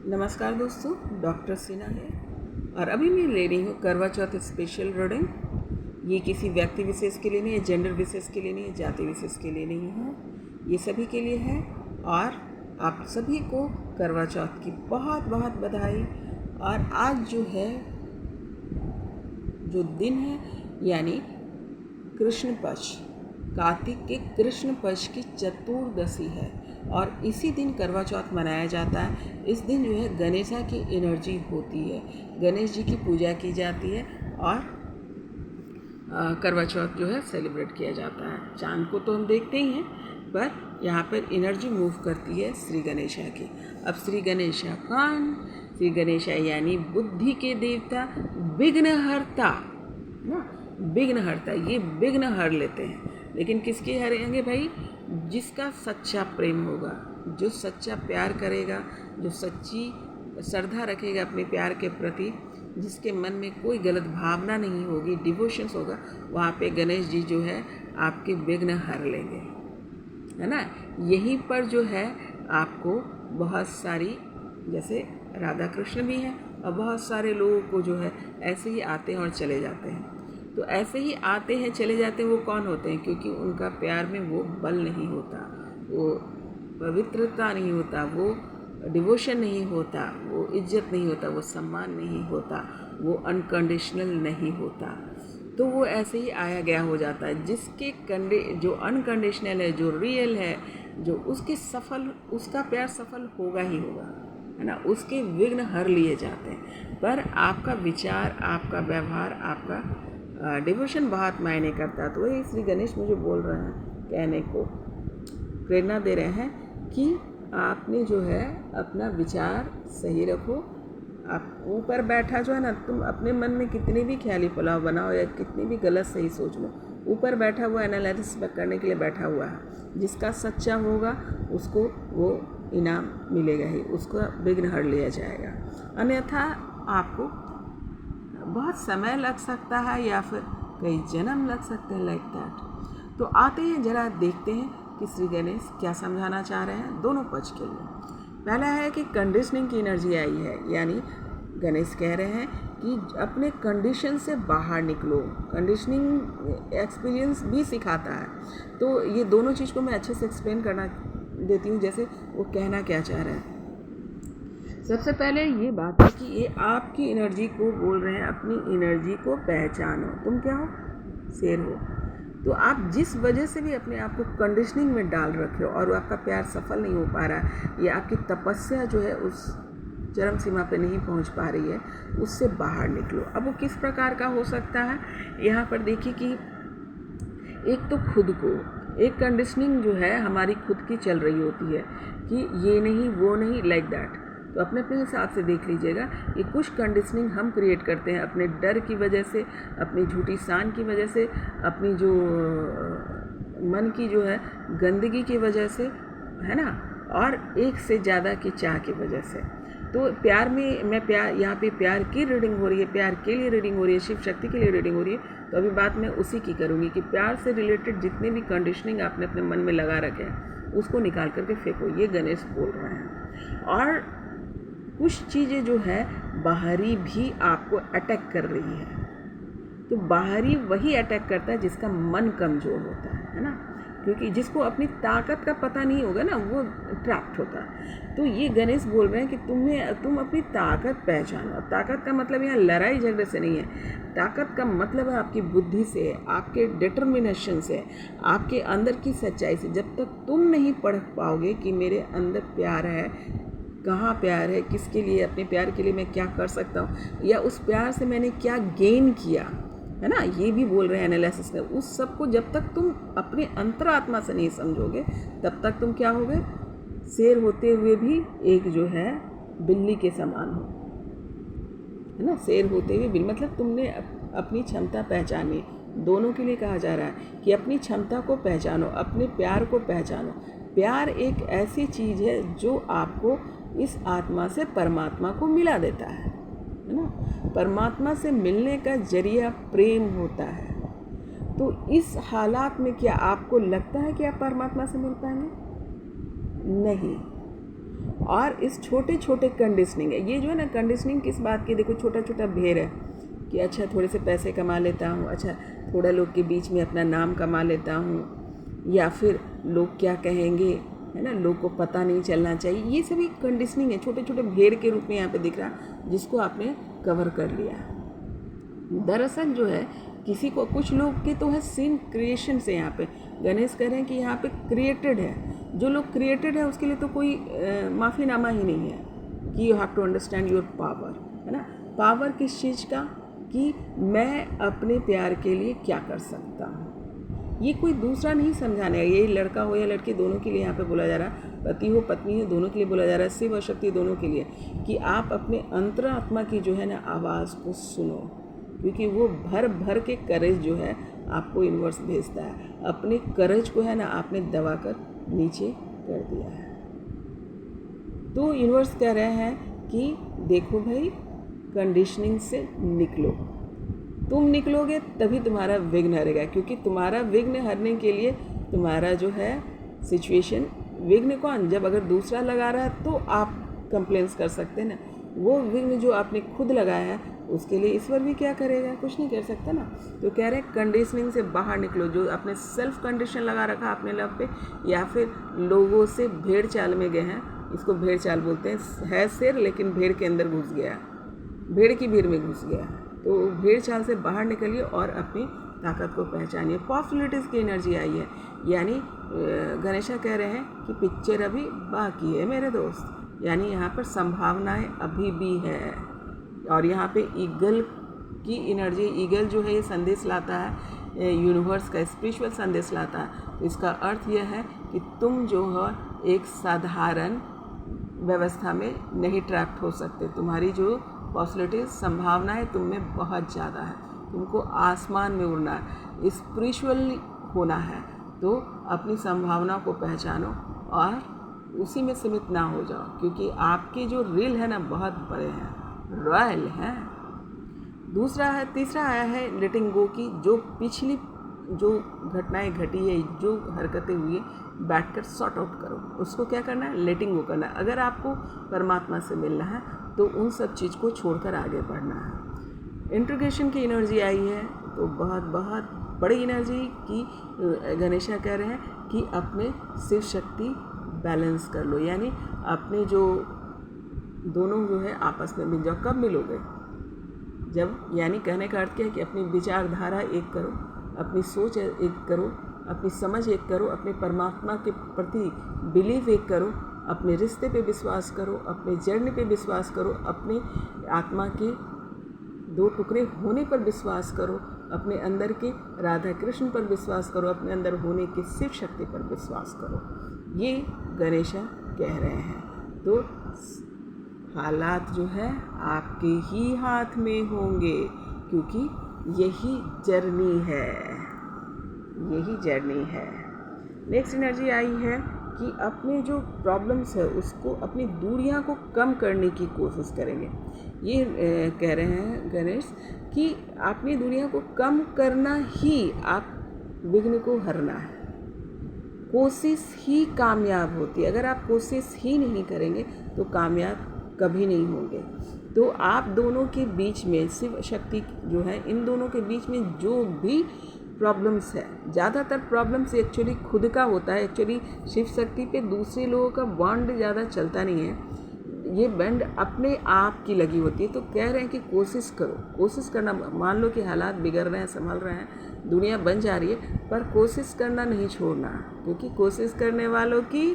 नमस्कार दोस्तों, डॉक्टर सिन्हा है और अभी मैं ले रही हूँ करवा चौथ स्पेशल रीडिंग। ये किसी व्यक्ति विशेष के लिए नहीं है, जेंडर विशेष के लिए नहीं है, जाति विशेष के लिए नहीं है, ये सभी के लिए है। और आप सभी को करवा चौथ की बहुत बहुत बधाई। और आज जो है, जो दिन है, यानी कृष्ण पक्ष, कार्तिक के कृष्ण पक्ष की चतुर्दशी है और इसी दिन करवा चौथ मनाया जाता है। इस दिन जो है गणेशा की एनर्जी होती है, गणेश जी की पूजा की जाती है और करवा चौथ जो है सेलिब्रेट किया जाता है। चांद को तो हम देखते ही हैं, पर यहाँ पर एनर्जी मूव करती है श्री गणेशा की। अब श्री गणेशा कौन? श्री गणेशा यानी बुद्धि के देवता, विघ्नहर्ता ना, विघ्नहर्ता। ये विघ्न हर लेते हैं, लेकिन किसके हरेंगे भाई? जिसका सच्चा प्रेम होगा, जो सच्चा प्यार करेगा, जो सच्ची श्रद्धा रखेगा अपने प्यार के प्रति, जिसके मन में कोई गलत भावना नहीं होगी, डिवोशंस होगा, वहाँ पे गणेश जी जो है आपके विघ्न हर लेंगे, है ना। यहीं पर जो है आपको बहुत सारी, जैसे राधा कृष्ण भी हैं और बहुत सारे लोगों को जो है ऐसे ही आते हैं और चले जाते हैं। तो ऐसे ही आते हैं चले जाते हैं, वो कौन होते हैं? क्योंकि उनका प्यार में वो बल नहीं होता, वो पवित्रता नहीं होता, वो डिवोशन नहीं होता, वो इज्जत नहीं होता, वो सम्मान नहीं होता, वो अनकंडीशनल नहीं होता। तो वो ऐसे ही आया गया हो जाता है। जिसके जो अनकंडीशनल है, जो रियल है, जो उसका प्यार सफल होगा ही होगा, है ना। उसके विघ्न हर लिए जाते हैं। पर आपका विचार, आपका व्यवहार, आपका डिवोशन बहुत मायने करता है। तो वही श्री गणेश मुझे बोल रहे हैं, कहने को प्रेरणा दे रहे हैं कि आपने जो है अपना विचार सही रखो। आप ऊपर बैठा जो है ना, तुम अपने मन में कितनी भी ख्याली पुलाव बनाओ या कितनी भी गलत सही सोच लो, ऊपर बैठा हुआ एनालिसिस करने के लिए बैठा हुआ है। जिसका सच्चा होगा उसको वो इनाम मिलेगा ही, उसका विघ्न हर लिया जाएगा। अन्यथा आपको बहुत समय लग सकता है या फिर कई जन्म लग सकते हैं, लाइक दैट। तो आते हैं, जरा देखते हैं कि श्री गणेश क्या समझाना चाह रहे हैं दोनों पक्ष के लिए। पहला है कि कंडीशनिंग की एनर्जी आई है, यानी गणेश कह रहे हैं कि अपने कंडीशन से बाहर निकलो। कंडीशनिंग एक्सपीरियंस भी सिखाता है। तो ये दोनों चीज़ को मैं अच्छे से एक्सप्लेन करना देती हूँ, जैसे वो कहना क्या चाह रहे हैं। सबसे पहले ये बात है कि ये आपकी एनर्जी को बोल रहे हैं, अपनी एनर्जी को पहचानो। तुम क्या हो? शेर हो। तो आप जिस वजह से भी अपने आप को कंडीशनिंग में डाल रखे हो और आपका प्यार सफल नहीं हो पा रहा है, या आपकी तपस्या जो है उस चरम सीमा पे नहीं पहुंच पा रही है, उससे बाहर निकलो। अब वो किस प्रकार का हो सकता है? यहाँ पर देखिए कि एक तो खुद को, एक कंडीशनिंग जो है हमारी खुद की चल रही होती है कि ये नहीं, वो नहीं, लाइक दैट। तो अपने अपने हिसाब से देख लीजिएगा कि कुछ कंडीशनिंग हम क्रिएट करते हैं अपने डर की वजह से, अपनी झूठी शान की वजह से, अपनी जो मन की जो है गंदगी की वजह से, है ना, और एक से ज़्यादा की चाह की वजह से। तो प्यार में यहाँ पे प्यार की रीडिंग हो रही है, प्यार के लिए रीडिंग हो रही है, शिव शक्ति के लिए रीडिंग हो रही है। तो अभी बात मैं उसी की करूँगी कि प्यार से रिलेटेड जितने भी कंडीशनिंग आपने अपने मन में लगा रखे हैं उसको निकाल करके फेंको, ये गणेश बोल रहे हैं। और कुछ चीज़ें जो है बाहरी भी आपको अटैक कर रही है। तो बाहरी वही अटैक करता है जिसका मन कमज़ोर होता है ना, क्योंकि जिसको अपनी ताकत का पता नहीं होगा ना, वो ट्रैप्ट होता है। तो ये गणेश बोल रहे हैं कि तुम अपनी ताकत पहचानो। ताकत का मतलब यहाँ लड़ाई झगड़े से नहीं है। ताकत का मतलब है आपकी बुद्धि से, आपके डिटर्मिनेशन से, आपके अंदर की सच्चाई से। जब तक तुम नहीं पढ़ पाओगे कि मेरे अंदर प्यार है, कहाँ प्यार है, किसके लिए, अपने प्यार के लिए मैं क्या कर सकता हूँ, या उस प्यार से मैंने क्या गेन किया, है ना, ये भी बोल रहे हैं एनालिसिस में। उस सब को जब तक तुम अपने अंतरात्मा से नहीं समझोगे, तब तक तुम क्या होगे? शेर होते हुए भी एक जो है बिल्ली के समान हो, है ना। शेर होते हुए बिल्ली, मतलब तुमने अपनी क्षमता पहचानी। दोनों के लिए कहा जा रहा है कि अपनी क्षमता को पहचानो, अपने प्यार को पहचानो। प्यार एक ऐसी चीज़ है जो आपको इस आत्मा से परमात्मा को मिला देता है ना। परमात्मा से मिलने का जरिया प्रेम होता है। तो इस हालात में क्या आपको लगता है कि आप परमात्मा से मिल पाएंगे? नहीं। और इस छोटे छोटे कंडीशनिंग है, ये जो है ना कंडीशनिंग किस बात की, देखो छोटा छोटा भेड़ है कि अच्छा थोड़े से पैसे कमा लेता हूँ, अच्छा थोड़ा लोग के बीच में अपना नाम कमा लेता हूँ, या फिर लोग क्या कहेंगे, है ना, लोग को पता नहीं चलना चाहिए। ये सभी कंडीशनिंग है, छोटे छोटे भेड़ के रूप में यहाँ पे दिख रहा है, जिसको आपने कवर कर लिया। दरअसल जो है किसी को, कुछ लोग के तो है सीन क्रिएशन से, यहाँ पे गणेश कह रहे हैं कि यहाँ पे क्रिएटेड है, जो लोग क्रिएटेड है उसके लिए तो कोई माफ़ीनामा ही नहीं है कि you have to understand your power, है ना। पावर किस चीज़ का, कि मैं अपने प्यार के लिए क्या कर सकता हूँ। ये कोई दूसरा नहीं समझाने है, ये लड़का हो या लड़की दोनों के लिए यहाँ पे बोला जा रहा है, पति हो पत्नी हो दोनों के लिए बोला जा रहा है, शिव और शक्ति दोनों के लिए, कि आप अपने अंतरात्मा की जो है ना आवाज़ को सुनो, क्योंकि वो भर भर के करेज जो है आपको यूनिवर्स भेजता है। अपने करेज को है ना आपने दबा कर नीचे कर दिया है। तो यूनिवर्स कह रहे हैं कि देखो भाई, कंडीशनिंग से निकलो, तुम निकलोगे तभी तुम्हारा विघ्न हरेगा, क्योंकि तुम्हारा विघ्न हरने के लिए तुम्हारा जो है सिचुएशन, विघ्न कौन, जब अगर दूसरा लगा रहा है तो आप कंप्लेंट्स कर सकते हैं ना, वो विघ्न जो आपने खुद लगाया है उसके लिए ईश्वर भी क्या करेगा, कुछ नहीं कर सकता ना। तो कह रहे हैं कंडीशनिंग से बाहर निकलो, जो आपने सेल्फ कंडीशन लगा रखा अपने लव पे, या फिर लोगों से भेड़ चाल में गए हैं, इसको भेड़ चाल बोलते हैं, है शेर लेकिन भेड़ के अंदर घुस गया, भेड़ की भीड़ में घुस गया। तो भेड़ चाल से बाहर निकलिए और अपनी ताकत को पहचानिए। पॉसिबिलिटीज़ की एनर्जी आई है, यानी गणेशा कह रहे हैं कि पिक्चर अभी बाकी है मेरे दोस्त, यानी यहाँ पर संभावनाएं अभी भी है। और यहाँ पे ईगल की एनर्जी, ईगल जो है ये संदेश लाता है, यूनिवर्स का स्पिरिचुअल संदेश लाता है। तो इसका अर्थ यह है कि तुम जो है एक साधारण व्यवस्था में नहीं ट्रैप्ड हो सकते, तुम्हारी जो पॉसिबिलिटीज संभावनाएं तुम में बहुत ज़्यादा है, तुमको आसमान में उड़ना है, स्पिरिचुअल होना है। तो अपनी संभावनाओं को पहचानो और उसी में सीमित ना हो जाओ, क्योंकि आपके जो रील है ना बहुत बड़े हैं, रॉयल हैं। दूसरा है, तीसरा आया है लेटिंग गो की, जो पिछली जो घटनाएं घटी है, जो हरकतें हुई है, बैठकर सॉर्ट आउट करो, उसको क्या करना है, लेटिंग गो करना है। अगर आपको परमात्मा से मिलना है तो उन सब चीज़ को छोड़कर आगे बढ़ना है। इंट्रोगेशन की एनर्जी आई है, तो बहुत बहुत बड़ी एनर्जी की गणेशा कह रहे हैं कि अपने शिव शक्ति बैलेंस कर लो, यानी अपने जो दोनों जो है आपस में मिल जाओ। कब मिलोगे, जब, यानी कहने का अर्थ क्या है कि अपनी विचारधारा एक करो, अपनी सोच एक करो, अपनी समझ एक करो, अपने परमात्मा के प्रति बिलीव एक करो, अपने रिश्ते पे विश्वास करो, अपने जर्नी पे विश्वास करो, अपने आत्मा के दो टुकड़े होने पर विश्वास करो, अपने अंदर के राधा कृष्ण पर विश्वास करो, अपने अंदर होने की शिव शक्ति पर विश्वास करो। ये गणेशा कह रहे हैं। तो हालात जो है आपके ही हाथ में होंगे, क्योंकि यही जर्नी है, यही जर्नी है। नेक्स्ट एनर्जी आई है कि अपने जो प्रॉब्लम्स है उसको, अपनी दूरियां को कम करने की कोशिश करेंगे। ये कह रहे हैं गणेश कि अपनी दूरियां को कम करना ही आप विघ्न को हरना है, कोशिश ही कामयाब होती है। अगर आप कोशिश ही नहीं करेंगे तो कामयाब कभी नहीं होंगे। तो आप दोनों के बीच में, शिव शक्ति जो है, इन दोनों के बीच में जो भी प्रॉब्लम्स है, ज़्यादातर प्रॉब्लम्स एक्चुअली खुद का होता है। एक्चुअली शिव शक्ति पे दूसरे लोगों का बॉन्ड ज़्यादा चलता नहीं है, ये बॉन्ड अपने आप की लगी होती है। तो कह रहे हैं कि कोशिश करो, कोशिश करना। मान लो कि हालात बिगड़ रहे हैं, संभल रहे हैं, दुनिया बन जा रही है, पर कोशिश करना नहीं छोड़ना, क्योंकि कोशिश करने वालों की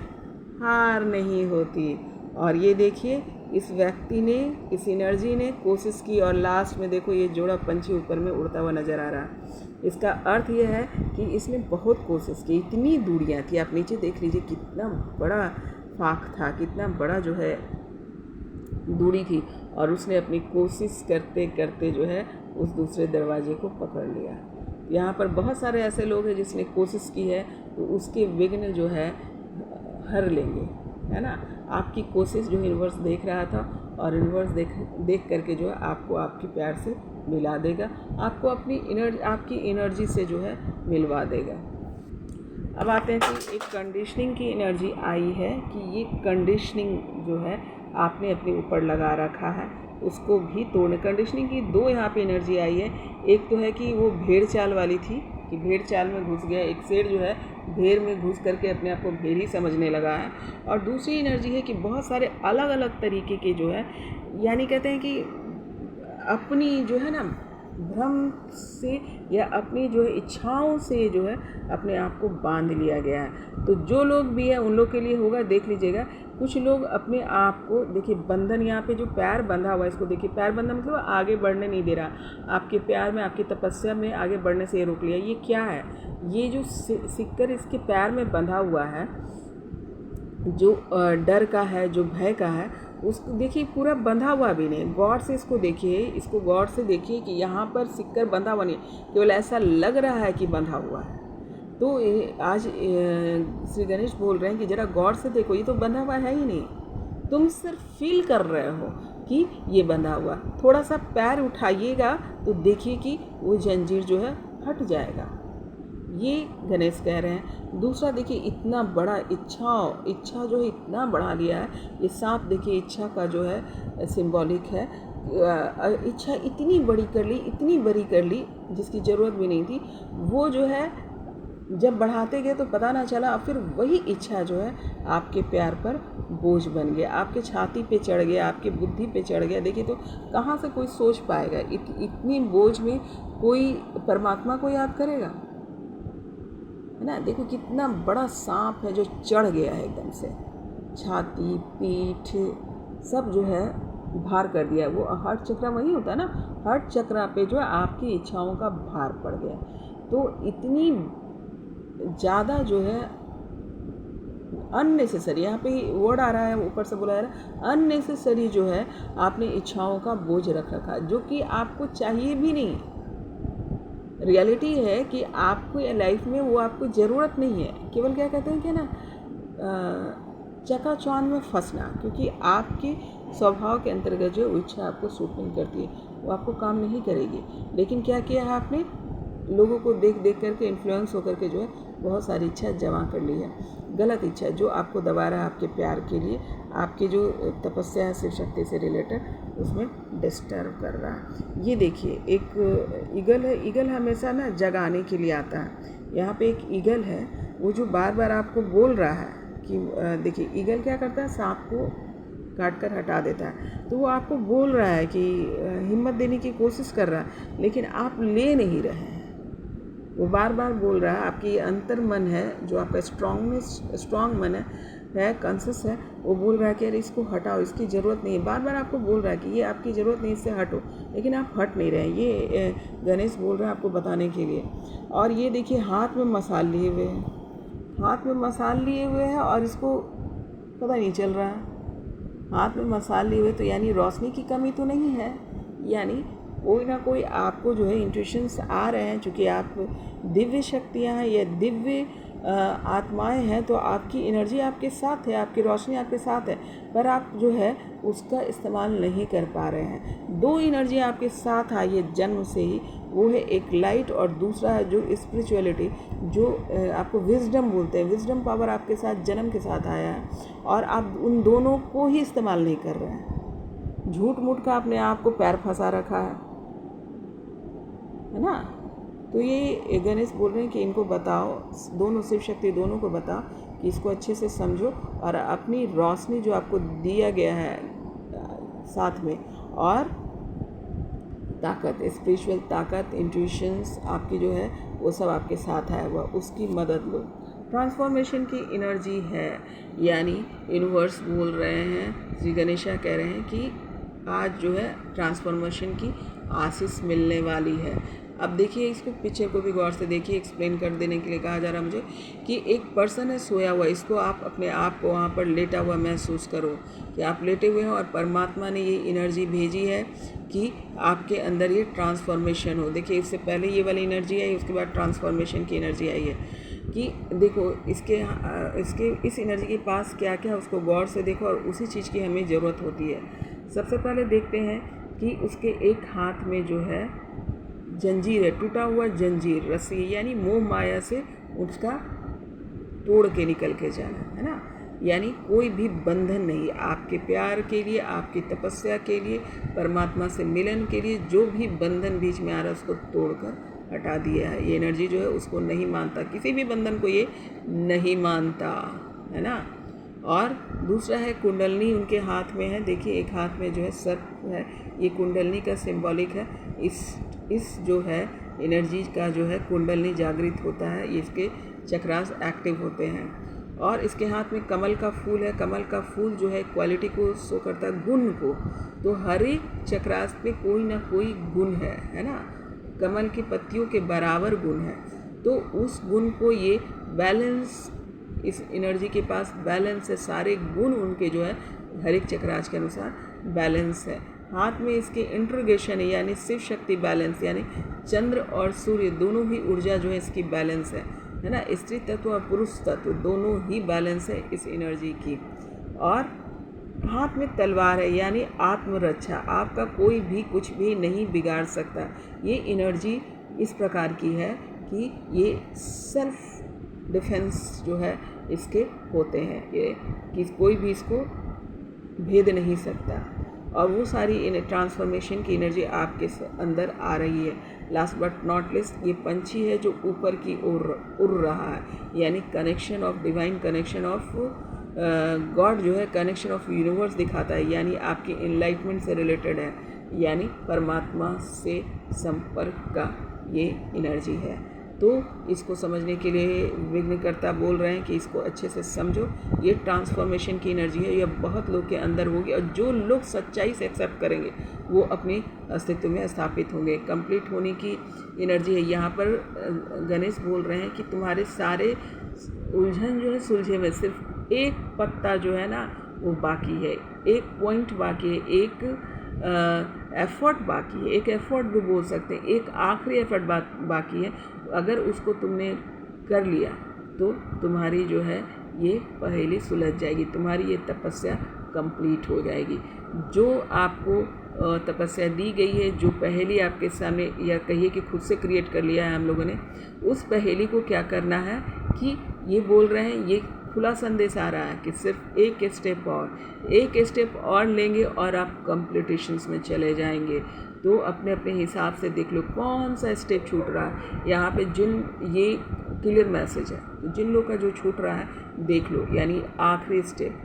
हार नहीं होती। और ये देखिए, इस व्यक्ति ने, इस एनर्जी ने कोशिश की और लास्ट में देखो ये जोड़ा पंछी ऊपर में उड़ता हुआ नज़र आ रहा है। इसका अर्थ यह है कि इसने बहुत कोशिश की, इतनी दूरियां थी, आप नीचे देख लीजिए कितना बड़ा फाक था, कितना बड़ा जो है दूरी थी, और उसने अपनी कोशिश करते करते जो है उस दूसरे दरवाजे को पकड़ लिया। यहाँ पर बहुत सारे ऐसे लोग हैं जिसने कोशिश की है, तो उसके विघ्न जो है हर लेंगे, है ना। आपकी कोशिश जो यूनिवर्स देख रहा था, और यूनिवर्स देख करके जो है आपको आपके प्यार से मिला देगा, आपको अपनी आपकी एनर्जी से जो है मिलवा देगा। अब आते हैं कि एक कंडीशनिंग की एनर्जी आई है कि ये कंडीशनिंग जो है आपने अपने ऊपर लगा रखा है, उसको भी तोड़ने। कंडीशनिंग की दो यहाँ पे एनर्जी आई है। एक तो है कि वो भेड़ चाल वाली थी कि भेड़ चाल में घुस गया, एक शेर जो है भेड़ में घुस करके अपने आप को भेड़ ही समझने लगा है। और दूसरी एनर्जी है कि बहुत सारे अलग अलग तरीके के जो है, यानी कहते हैं कि अपनी जो है ना भ्रम से या अपनी जो है इच्छाओं से जो है अपने आप को बांध लिया गया है। तो जो लोग भी है उन लोग के लिए होगा, देख लीजिएगा। कुछ लोग अपने आप को, देखिए बंधन यहाँ पे जो पैर बंधा हुआ है, इसको देखिए पैर बंधा मतलब आगे बढ़ने नहीं दे रहा, आपके प्यार में, आपकी तपस्या में आगे बढ़ने से ये रोक लिया। ये क्या है? ये जो सिक्कर इसके पैर में बंधा हुआ है, जो डर का है, जो भय का है, उसको देखिए पूरा बंधा हुआ भी नहीं। गौर से इसको देखिए, इसको गौर से देखिए कि यहाँ पर सिक्कर बंधा हुआ नहीं, केवल ऐसा लग रहा है कि बंधा हुआ है। तो आज श्री गणेश बोल रहे हैं कि ज़रा गौर से देखो, ये तो बंधा हुआ है ही नहीं, तुम सिर्फ फील कर रहे हो कि ये बंधा हुआ। थोड़ा सा पैर उठाइएगा तो देखिए कि वो जंजीर जो है हट जाएगा। ये गणेश कह रहे हैं। दूसरा देखिए, इतना बड़ा इच्छा जो है इतना बढ़ा लिया है। ये सांप देखिए इच्छा का जो है सिंबॉलिक है। इच्छा इतनी बड़ी कर ली, इतनी बड़ी कर ली जिसकी ज़रूरत भी नहीं थी। वो जो है जब बढ़ाते गए तो पता ना चला, फिर वही इच्छा जो है आपके प्यार पर बोझ बन गया, आपके छाती पे चढ़ गया, आपके बुद्धि पे चढ़ गया। देखिए तो कहाँ से कोई सोच पाएगा? इतनी बोझ में कोई परमात्मा को याद करेगा? है ना। देखो कितना बड़ा सांप है जो चढ़ गया है एकदम से, छाती, पीठ सब जो है भार कर दिया। वो हार्ट चक्र वही होता है ना, हार्ट चक्र पे जो है आपकी इच्छाओं का भार पड़ गया। तो इतनी ज़्यादा जो है अननेसेसरी, यहाँ पे वर्ड आ रहा है, ऊपर से बोला जा रहा है अननेसेसरी जो है आपने इच्छाओं का बोझ रख रखा, जो कि आपको चाहिए भी नहीं। रियलिटी है कि आपको लाइफ में वो आपको ज़रूरत नहीं है। केवल क्या कहते हैं कि ना चकाचौंध में फंसना, क्योंकि आपके स्वभाव के अंतर्गत जो इच्छा आपको सूट नहीं करती है, वो आपको काम नहीं करेगी। लेकिन क्या किया है आपने? लोगों को देख देख करके इन्फ्लुएंस होकर के जो है बहुत सारी इच्छा जमा कर ली है, गलत इच्छा जो आपको दबा रहा है आपके प्यार के लिए, आपकी जो तपस्या है शिव शक्ति से रिलेटेड, उसमें डिस्टर्ब कर रहा है। ये देखिए एक ईगल है। ईगल हमेशा ना जगाने के लिए आता है। यहाँ पे एक ईगल है, वो जो बार बार आपको बोल रहा है कि देखिए ईगल क्या करता है, सांप को काट कर हटा देता है। तो वो आपको बोल रहा है कि हिम्मत देने की कोशिश कर रहा है, लेकिन आप ले नहीं रहे हैं। वो बार बार बोल रहा है, आपकी अंतर मन है जो आपका स्ट्रॉन्ग मन है कॉन्शियस है, वो बोल रहा है कि यार इसको हटाओ, इसकी ज़रूरत नहीं है। बार बार आपको बोल रहा है कि ये आपकी ज़रूरत नहीं, इससे हटो, लेकिन आप हट नहीं रहे। ये गणेश बोल रहा है आपको बताने के लिए। और ये देखिए हाथ में मसाल लिए हुए हैं, हाथ में मसाल लिए हुए हैं और इसको पता नहीं चल रहा है। हाथ में मसाल लिए हुए तो यानी रोशनी की कमी तो नहीं है, यानी कोई ना कोई आपको जो है इंट्यूशंस आ रहे हैं। चूँकि आप दिव्य शक्तियाँ हैं या दिव्य आत्माएं हैं, तो आपकी एनर्जी आपके साथ है, आपकी रोशनी आपके साथ है, पर आप जो है उसका इस्तेमाल नहीं कर पा रहे हैं। दो एनर्जी आपके साथ आई है जन्म से ही, वो है एक लाइट और दूसरा है जो स्पिरिचुअलिटी, जो आपको विजडम बोलते हैं। विजडम पावर आपके साथ जन्म के साथ आया है और आप उन दोनों को ही इस्तेमाल नहीं कर रहे हैं। झूठ मूठ का अपने आप को पैर फंसा रखा है ना। तो ये गणेश बोल रहे हैं कि इनको बताओ, दोनों शिव शक्ति दोनों को बताओ कि इसको अच्छे से समझो और अपनी रोशनी जो आपको दिया गया है साथ में, और ताकत, स्पिरिचुअल ताकत, इंट्यूशंस आपकी जो है वो सब आपके साथ है, वह उसकी मदद लो। ट्रांसफॉर्मेशन की एनर्जी है, यानी यूनिवर्स बोल रहे हैं, श्री गणेशा कह रहे हैं कि आज जो है ट्रांसफॉर्मेशन की आशीष मिलने वाली है। अब देखिए इसको पिक्चर को भी गौर से देखिए, एक्सप्लेन कर देने के लिए कहा जा रहा है मुझे कि एक पर्सन है सोया हुआ, इसको आप अपने आप को वहाँ पर लेटा हुआ महसूस करो कि आप लेटे हुए हैं और परमात्मा ने ये एनर्जी भेजी है कि आपके अंदर ये ट्रांसफॉर्मेशन हो। देखिए इससे पहले ये वाली एनर्जी आई, उसके बाद ट्रांसफॉर्मेशन की एनर्जी आई है कि देखो इसके इस एनर्जी के पास क्या क्या है उसको गौर से देखो, और उसी चीज़ की हमें ज़रूरत होती है। सबसे पहले देखते हैं कि उसके एक हाथ में जो है जंजीर है, टूटा हुआ जंजीर, रस्सी, यानी मोह माया से उसका तोड़ के निकल के जाना है ना। यानी कोई भी बंधन नहीं, आपके प्यार के लिए, आपकी तपस्या के लिए, परमात्मा से मिलन के लिए जो भी बंधन बीच में आ रहा है उसको तोड़कर हटा दिया है। ये एनर्जी जो है उसको नहीं मानता, किसी भी बंधन को ये नहीं मानता, है ना। और दूसरा है कुंडलनी उनके हाथ में है। देखिए एक हाथ में जो है सर्प है, ये कुंडलनी का सिंबॉलिक है। इस जो है एनर्जी का जो है कुंडलनी जागृत होता है, ये इसके चक्रास एक्टिव होते हैं। और इसके हाथ में कमल का फूल है। कमल का फूल जो है क्वालिटी को शो करता है, गुण को। तो हर एक चक्रास में कोई ना कोई गुण है ना। कमल की पत्तियों के बराबर गुण है, तो उस गुण को ये बैलेंस, इस एनर्जी के पास बैलेंस है, सारे गुण उनके जो है हर एक चक्रास के अनुसार बैलेंस है। हाथ में इसके इंट्रोगेशन है, यानी शिव शक्ति बैलेंस, यानी चंद्र और सूर्य दोनों ही ऊर्जा जो है इसकी बैलेंस है ना। स्त्री तत्व और पुरुष तत्व दोनों ही बैलेंस है इस एनर्जी की। और हाथ में तलवार है, यानी आत्मरक्षा, आपका कोई भी कुछ भी नहीं बिगाड़ सकता। ये एनर्जी इस प्रकार की है कि ये सेल्फ डिफेंस जो है इसके होते हैं, ये कि कोई भी इसको भेद नहीं सकता। और वो सारी ट्रांसफॉर्मेशन की एनर्जी आपके अंदर आ रही है। लास्ट बट नॉट लिस्ट, ये पंछी है जो ऊपर की ओर उड़ रहा है, यानी connection of divine, connection of God जो है, कनेक्शन ऑफ यूनिवर्स दिखाता है, यानी आपके इनलाइटमेंट से रिलेटेड है, यानी परमात्मा से संपर्क का ये एनर्जी है। तो इसको समझने के लिए विघ्नकर्ता बोल रहे हैं कि इसको अच्छे से समझो। ये ट्रांसफॉर्मेशन की एनर्जी है, यह बहुत लोग के अंदर होगी, और जो लोग सच्चाई से एक्सेप्ट करेंगे वो अपने अस्तित्व में स्थापित होंगे। कंप्लीट होने की एनर्जी है। यहाँ पर गणेश बोल रहे हैं कि तुम्हारे सारे उलझन जो है सुलझे में, सिर्फ एक पत्ता जो है ना वो बाकी है, एक पॉइंट बाकी है, एक एफर्ट बाकी है, एक एफर्ट भी बोल सकते हैं, एक आखिरी एफर्ट बाकी है। अगर उसको तुमने कर लिया तो तुम्हारी जो है ये पहेली सुलझ जाएगी, तुम्हारी ये तपस्या कंप्लीट हो जाएगी। जो आपको तपस्या दी गई है, जो पहेली आपके सामने, या कहिए कि खुद से क्रिएट कर लिया है हम लोगों ने, उस पहेली को क्या करना है कि ये बोल रहे हैं, ये खुला संदेश आ रहा है कि सिर्फ एक स्टेप और लेंगे और आप कॉम्पिटिशन्स में चले जाएंगे। तो अपने अपने हिसाब से देख लो कौन सा स्टेप छूट रहा है। यहाँ पे ये क्लियर मैसेज है, तो जिन लोग का जो छूट रहा है देख लो, यानी आखिरी स्टेप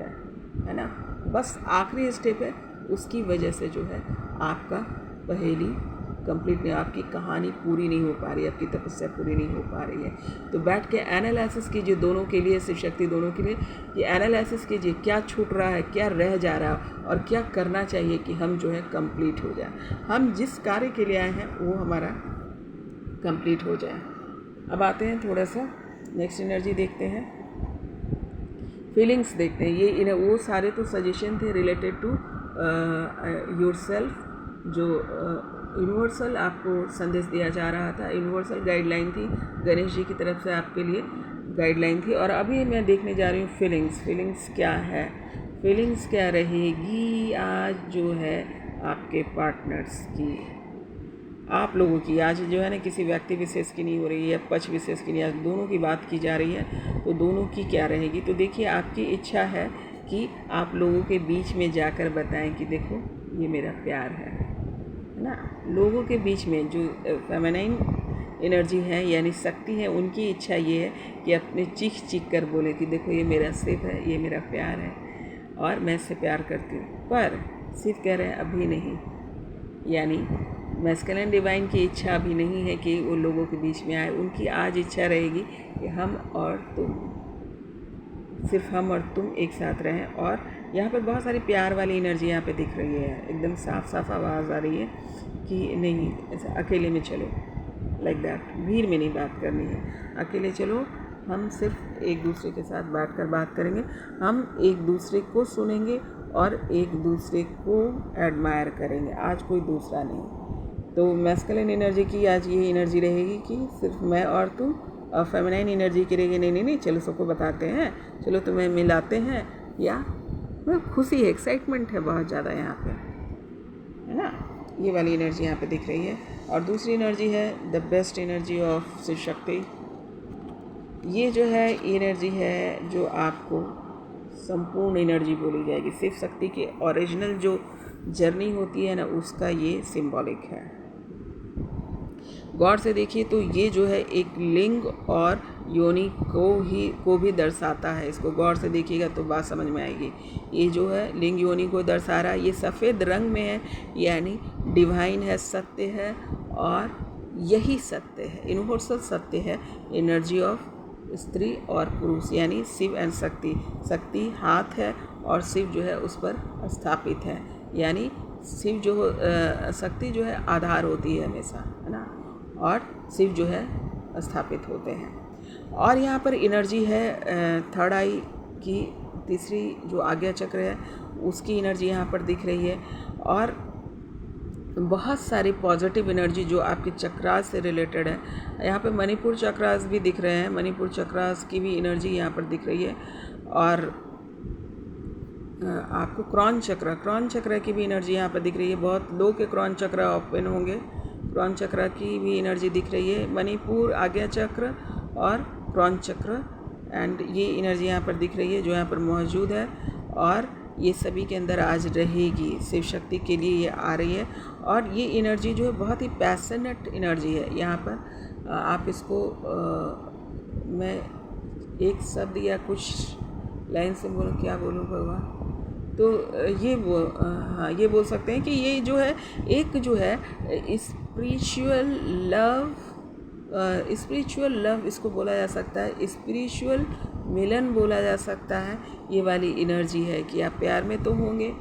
है ना, बस आखिरी स्टेप है, उसकी वजह से जो है आपका पहेली कंप्लीट नहीं, आपकी कहानी पूरी नहीं हो पा रही है, आपकी तपस्या पूरी नहीं हो पा रही है। तो बैठ के एनालिसिस कीजिए दोनों के लिए, शिव शक्ति दोनों के लिए, ये एनालिसिस कीजिए क्या छूट रहा है, क्या रह जा रहा है, और क्या करना चाहिए कि हम जो है कंप्लीट हो जाए, हम जिस कार्य के लिए आए हैं वो हमारा कंप्लीट हो जाए। अब आते हैं थोड़ा सा नेक्स्ट एनर्जी देखते हैं, फीलिंग्स देखते हैं। ये वो सारे तो सजेशन थे रिलेटेड टू योरसेल्फ, जो यूनिवर्सल आपको संदेश दिया जा रहा था, यूनिवर्सल गाइडलाइन थी गणेश जी की तरफ से आपके लिए गाइडलाइन थी। और अभी मैं देखने जा रही हूँ फीलिंग्स क्या है, फीलिंग्स क्या रहेगी आज जो है आपके पार्टनर्स की, आप लोगों की। आज जो है ना किसी व्यक्ति विशेष की नहीं हो रही है, पक्ष विशेष की नहीं, आज दोनों की बात की जा रही है। तो दोनों की क्या रहेगी, तो देखिए आपकी इच्छा है कि आप लोगों के बीच में जाकर बताएं कि देखो ये मेरा प्यार है ना। लोगों के बीच में जो फेमिनाइन एनर्जी है यानी शक्ति है, उनकी इच्छा ये है कि अपने चीख कर बोले कि देखो ये मेरा शिव है, ये मेरा प्यार है और मैं इससे प्यार करती हूँ। पर शिव कह रहे हैं अभी नहीं, यानी मैस्कुलिन डिवाइन की इच्छा अभी नहीं है कि वो लोगों के बीच में आए। उनकी आज इच्छा रहेगी कि हम और तुम, सिर्फ हम और तुम एक साथ रहें। और यहाँ पर बहुत सारी प्यार वाली एनर्जी यहाँ पे दिख रही है, एकदम साफ आवाज़ आ रही है कि नहीं ऐसा अकेले में चलो, लाइक दैट, भीड़ में नहीं बात करनी है, अकेले चलो, हम सिर्फ एक दूसरे के साथ बैठकर बात करेंगे, हम एक दूसरे को सुनेंगे और एक दूसरे को एडमायर करेंगे, आज कोई दूसरा नहीं। तो मैस्कुलिन एनर्जी की आज ये एनर्जी रहेगी कि सिर्फ मैं और तुम, और फेमिनाइन एनर्जी की रहेगी नहीं चलो सबको बताते हैं, चलो तुम्हें मिलाते हैं, या खुशी है, एक्साइटमेंट है बहुत ज़्यादा यहाँ पे, है ना। ये वाली एनर्जी यहाँ पे दिख रही है। और दूसरी एनर्जी है the best energy of Shiv Shakti, ये जो है एनर्जी है जो आपको संपूर्ण एनर्जी बोली जाएगी। शिव शक्ति की ओरिजिनल जो जर्नी होती है ना, उसका ये सिंबॉलिक है। गौर से देखिए तो ये जो है एक लिंग और योनि को भी दर्शाता है। इसको गौर से देखिएगा तो बात समझ में आएगी। ये जो है लिंग योनि को दर्शा रहा है। ये सफ़ेद रंग में है, यानी डिवाइन है, सत्य है, और यही सत्य है, यूनिवर्सल सत्य है, एनर्जी ऑफ स्त्री और पुरुष, यानी शिव एंड शक्ति। शक्ति हाथ है और शिव जो है उस पर स्थापित है, यानी शिव जो शक्ति जो है आधार होती है हमेशा, है ना, और शिव जो है स्थापित होते हैं। और यहाँ पर एनर्जी है थर्ड आई की, तीसरी जो आज्ञा चक्र है उसकी एनर्जी यहाँ पर दिख रही है। और बहुत सारी पॉजिटिव एनर्जी जो आपके चक्रास से रिलेटेड है। यहाँ पे मणिपुर चक्रास भी दिख रहे हैं, मणिपुर चक्रास की भी एनर्जी यहाँ पर दिख रही है। और आपको क्रॉन चक्र की भी एनर्जी यहाँ पर दिख रही है। बहुत लोग के क्रॉन चक्र ओपन होंगे, क्रॉन चक्र की भी एनर्जी दिख रही है। मणिपुर, आज्ञा चक्र और क्रॉन चक्र, एंड ये एनर्जी यहाँ पर दिख रही है जो यहाँ पर मौजूद है, और ये सभी के अंदर आज रहेगी। शिव शक्ति के लिए ये आ रही है, और ये एनर्जी जो है बहुत ही पैशनेट एनर्जी है। यहाँ पर आप इसको मैं एक शब्द या कुछ लाइन से बोलूँ, क्या बोलूँ भगवान, तो ये बोल सकते हैं कि ये जो है एक जो है स्पिरिचुअल लव इसको बोला जा सकता है, स्पिरिचुअल मिलन बोला जा सकता है। ये वाली एनर्जी है कि आप प्यार में तो होंगे,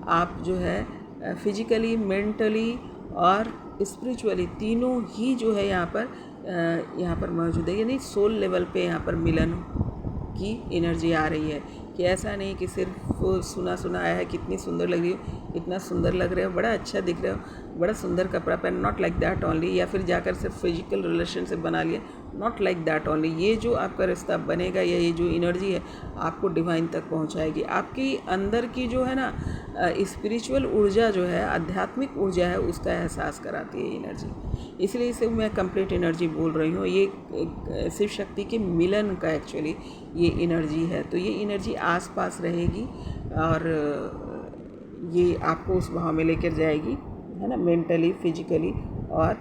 आप जो है फिजिकली, मेंटली और स्पिरिचुअली तीनों ही जो है यहाँ पर मौजूद है, यानी सोल लेवल पे यहाँ पर मिलन की एनर्जी आ रही है। कि ऐसा नहीं कि सिर्फ सुना आया है, कितनी सुंदर लग रही हो, कितना सुंदर लग रहे हो, बड़ा अच्छा दिख रहे हो, बड़ा सुंदर कपड़ा पहन, नॉट लाइक दैट ओनली, या फिर जाकर सिर्फ फिजिकल रिलेशनशिप बना लिया, नॉट लाइक दैट ओनली। ये जो आपका रिश्ता बनेगा, या ये जो एनर्जी है आपको डिवाइन तक पहुंचाएगी। आपकी अंदर की जो है ना स्पिरिचुअल ऊर्जा जो है, आध्यात्मिक ऊर्जा है, उसका एहसास कराती है एनर्जी। इसलिए इसे मैं कंप्लीट एनर्जी बोल रही हूँ। ये शिव शक्ति के मिलन का एक्चुअली ये एनर्जी है। तो ये एनर्जी आसपास रहेगी और ये आपको उस भाव में लेकर जाएगी, है ना, मेंटली, फिजिकली और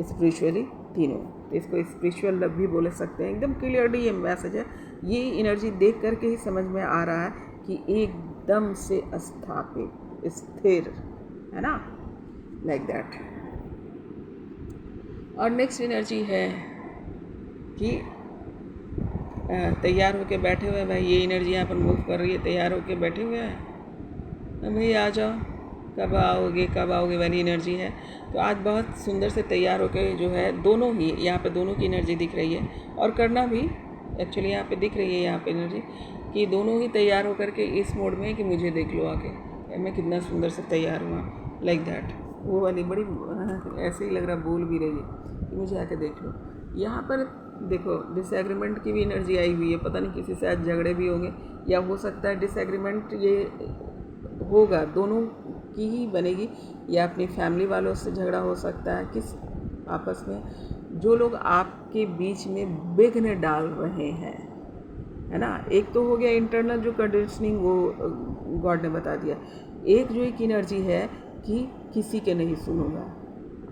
स्पिरिचुअली तीनों। तो इसको स्पिरिचुअल लव भी बोल सकते हैं। एकदम क्लियरली ये मैसेज है। ये एनर्जी देख करके ही समझ में आ रहा है कि एकदम से स्थापित, स्थिर, है ना, लाइक दैट। और नेक्स्ट एनर्जी है कि तैयार होके बैठे हुए हैं भाई। ये एनर्जी यहाँ पर मूव कर रही है, तैयार होके बैठे हुए हैं भाई, आ जाओ, कब आओगे वाली एनर्जी है। तो आज बहुत सुंदर से तैयार होके जो है दोनों ही यहाँ पे दोनों की एनर्जी दिख रही है, और करना भी एक्चुअली यहाँ पे दिख रही है, यहाँ पे एनर्जी कि दोनों ही तैयार होकर के इस मोड में कि मुझे देख लो आके, मैं कितना सुंदर से तैयार हुआ, लाइक दैट। वो वाली बड़ी ऐसे ही लग रहा, बोल भी रही है कि मुझे आके देख लो। यहाँ पर देखो डिसएग्रीमेंट की भी एनर्जी आई हुई है। पता नहीं किसी से आज झगड़े भी होंगे, या हो सकता है डिसएग्रीमेंट ये होगा, दोनों की ही बनेगी, या अपनी फैमिली वालों से झगड़ा हो सकता है, किस आपस में जो लोग आपके बीच में विघ्न डाल रहे हैं, है ना। एक तो हो गया इंटरनल जो कंडीशनिंग, वो गॉड ने बता दिया। एक जो एक एनर्जी है कि किसी के नहीं सुनूंगा।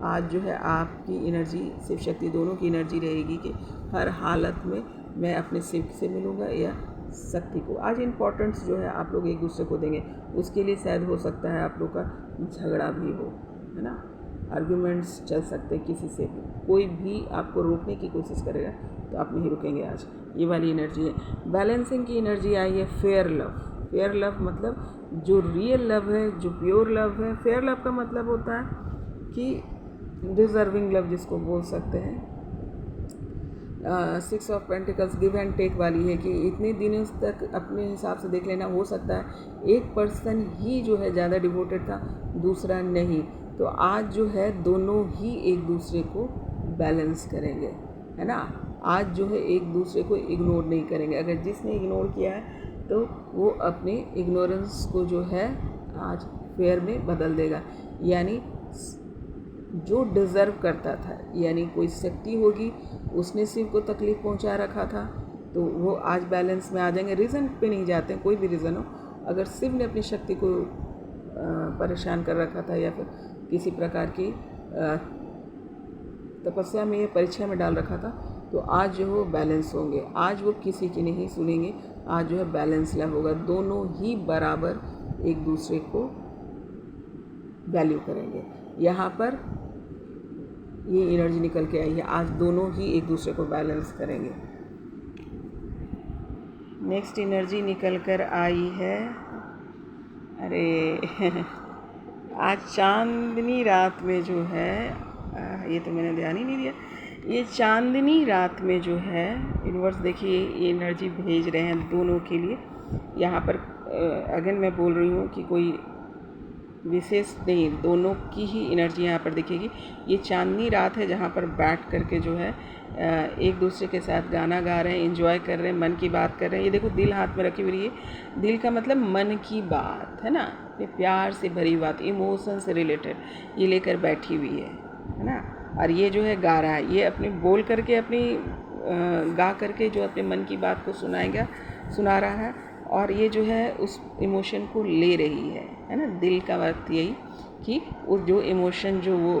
आज जो है आपकी एनर्जी, शिव शक्ति दोनों की एनर्जी रहेगी कि हर हालत में मैं अपने शिव से मिलूँगा या शक्ति को। आज इम्पोर्टेंस जो है आप लोग एक दूसरे को देंगे। उसके लिए शायद हो सकता है आप लोग का झगड़ा भी हो, है ना, आर्ग्यूमेंट्स चल सकते हैं किसी से भी। कोई भी आपको रोकने की कोशिश करेगा तो आप नहीं रुकेंगे। आज ये वाली एनर्जी है। बैलेंसिंग की एनर्जी आई है। फेयर लव मतलब जो रियल लव है, जो प्योर लव है। फेयर लव का मतलब होता है कि डिज़र्विंग लव जिसको बोल सकते हैं। 6 of pentacles give and take वाली है कि इतने दिनों तक अपने हिसाब से देख लेना। हो सकता है एक पर्सन ही जो है ज़्यादा डिवोटेड था, दूसरा नहीं। तो आज जो है दोनों ही एक दूसरे को बैलेंस करेंगे, है ना। आज जो है एक दूसरे को इग्नोर नहीं करेंगे। अगर जिसने इग्नोर किया है तो वो अपने इग्नोरेंस को जो है आज फेयर में बदल देगा। यानी जो डिज़र्व करता था, यानी कोई शक्ति होगी उसने शिव को तकलीफ़ पहुंचा रखा था, तो वो आज बैलेंस में आ जाएंगे। रीज़न पे नहीं जाते हैं, कोई भी रीज़न हो, अगर शिव ने अपनी शक्ति को परेशान कर रखा था या फिर किसी प्रकार की तपस्या में या परीक्षा में डाल रखा था, तो आज जो वो बैलेंस होंगे। आज वो किसी की नहीं सुनेंगे, आज जो है बैलेंस लव होगा। दोनों ही बराबर एक दूसरे को वैल्यू करेंगे। यहाँ पर ये एनर्जी निकल के आई है, आज दोनों ही एक दूसरे को बैलेंस करेंगे। नेक्स्ट एनर्जी निकल कर आई है, अरे आज चांदनी रात में जो है, ये तो मैंने ध्यान ही नहीं दिया, ये चांदनी रात में जो है यूनिवर्स देखिए ये एनर्जी भेज रहे हैं दोनों के लिए। यहाँ पर अगेन मैं बोल रही हूँ कि कोई विशेष नहीं, दोनों की ही एनर्जी यहाँ पर दिखेगी। ये चांदनी रात है जहाँ पर बैठ करके जो है एक दूसरे के साथ गाना गा रहे हैं, एंजॉय कर रहे हैं, मन की बात कर रहे हैं। ये देखो दिल हाथ में रखी हुई है, दिल का मतलब मन की बात है ना, ये प्यार से भरी बात, इमोशन से रिलेटेड ये लेकर बैठी हुई है ना। और ये जो है गा रहा है, ये अपने बोल करके अपनी गा करके जो अपने मन की बात को सुना रहा है, और ये जो है उस इमोशन को ले रही है ना। दिल का अर्थ यही कि वो जो इमोशन जो वो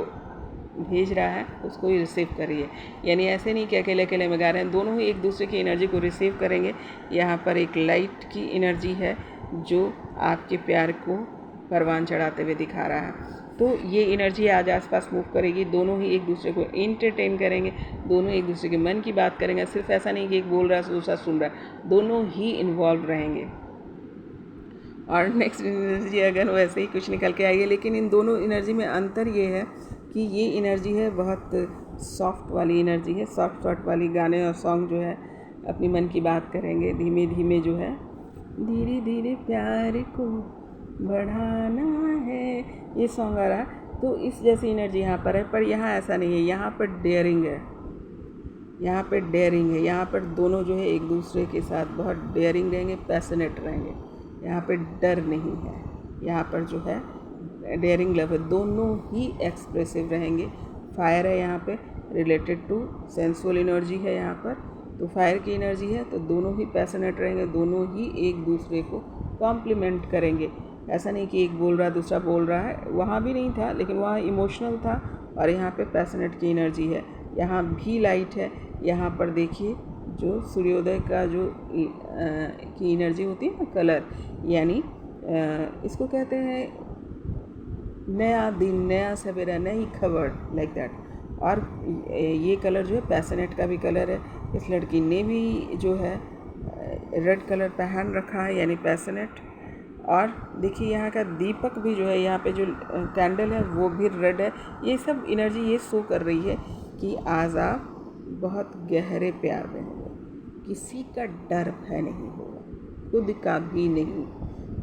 भेज रहा है उसको ही रिसीव कर रही है। यानी ऐसे नहीं कि अकेले अकेले में गा रहे हैं, दोनों ही एक दूसरे की एनर्जी को रिसीव करेंगे। यहाँ पर एक लाइट की एनर्जी है जो आपके प्यार को परवान चढ़ाते हुए दिखा रहा है। तो ये एनर्जी आज आसपास मूव करेगी, दोनों ही एक दूसरे को एंटरटेन करेंगे, दोनों एक दूसरे के मन की बात करेंगे। सिर्फ ऐसा नहीं कि एक बोल रहा है दूसरा सुन रहा है, दोनों ही इन्वॉल्व रहेंगे। और नेक्स्ट एनर्जी अगर वैसे ही कुछ निकल के आएगी, लेकिन इन दोनों एनर्जी में अंतर ये है कि ये एनर्जी है बहुत सॉफ्ट वाली एनर्जी है, सॉफ्ट वाली गाने और सॉन्ग जो है अपनी मन की बात करेंगे, धीमे धीमे जो है धीरे धीरे प्यार को बढ़ाना है, ये सॉन्ग आ रहा है। तो इस जैसी एनर्जी यहाँ पर है, पर यहाँ ऐसा नहीं है, यहाँ पर डेयरिंग है, यहाँ पर डेयरिंग है। यहाँ पर दोनों जो है एक दूसरे के साथ बहुत डेयरिंग रहेंगे, पैशनेट रहेंगे। यहाँ पे डर नहीं है, यहाँ पर जो है डेयरिंग लव है, दोनों ही एक्सप्रेसिव रहेंगे। फायर है यहाँ पे, रिलेटेड टू सेंसुअल एनर्जी है यहाँ पर, तो फायर की एनर्जी है, तो दोनों ही पैशनेट रहेंगे, दोनों ही एक दूसरे को कॉम्प्लीमेंट करेंगे। ऐसा नहीं कि एक बोल रहा है दूसरा बोल रहा है, वहाँ भी नहीं था, लेकिन वहाँ इमोशनल था, और यहाँ पे पैशनेट की एनर्जी है। यहाँ भी लाइट है, यहाँ पर देखिए जो सूर्योदय का जो की एनर्जी होती है ना, कलर, यानी इसको कहते हैं नया दिन, नया सवेरा, नई खबर, लाइक दैट। और ये कलर जो है पैशनेट का भी कलर है। इस लड़की ने भी जो है रेड कलर पहन रखा है, यानी पैशनेट। और देखिए यहाँ का दीपक भी जो है, यहाँ पे जो कैंडल है वो भी रेड है। ये सब एनर्जी ये शो कर रही है कि आज आप बहुत गहरे प्यार में होंगे, किसी का डर भय नहीं होगा, खुद का भी नहीं।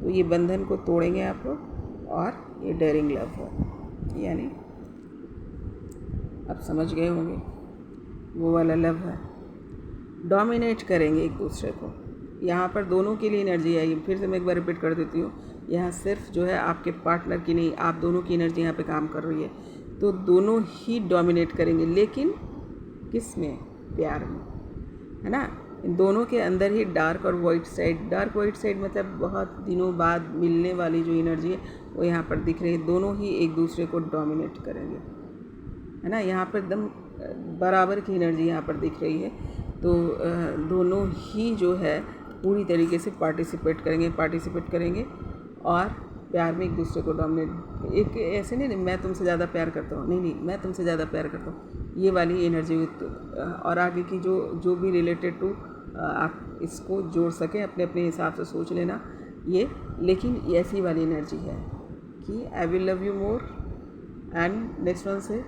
तो ये बंधन को तोड़ेंगे आप लोग, और ये डेयरिंग लव है, यानी आप समझ गए होंगे वो वाला लव है। डोमिनेट करेंगे एक दूसरे को। यहाँ पर दोनों के लिए एनर्जी आई, फिर से मैं एक बार रिपीट कर देती हूँ, यहाँ सिर्फ जो है आपके पार्टनर की नहीं, आप दोनों की एनर्जी यहाँ पे काम कर रही है। तो दोनों ही डोमिनेट करेंगे, लेकिन किस में? प्यार में, है ना। इन दोनों के अंदर ही डार्क और white side, dark white side मतलब बहुत दिनों बाद मिलने वाली जो एनर्जी है वो यहाँ पर दिख रही है। दोनों ही एक दूसरे को डोमिनेट करेंगे, है ना। यहाँ पर एकदम बराबर की एनर्जी यहाँ पर दिख रही है। तो दोनों ही जो है पूरी तरीके से पार्टिसिपेट करेंगे और प्यार में एक दूसरे को डोमिनेट। एक ऐसे नहीं मैं तुमसे ज़्यादा प्यार करता हूँ, नहीं मैं तुमसे ज़्यादा प्यार करता हूँ, ये वाली एनर्जी। और आगे की जो भी रिलेटेड टू आप इसको जोड़ सकें अपने अपने हिसाब से सोच लेना ये। लेकिन ऐसी वाली एनर्जी है कि I will love you more, and next one से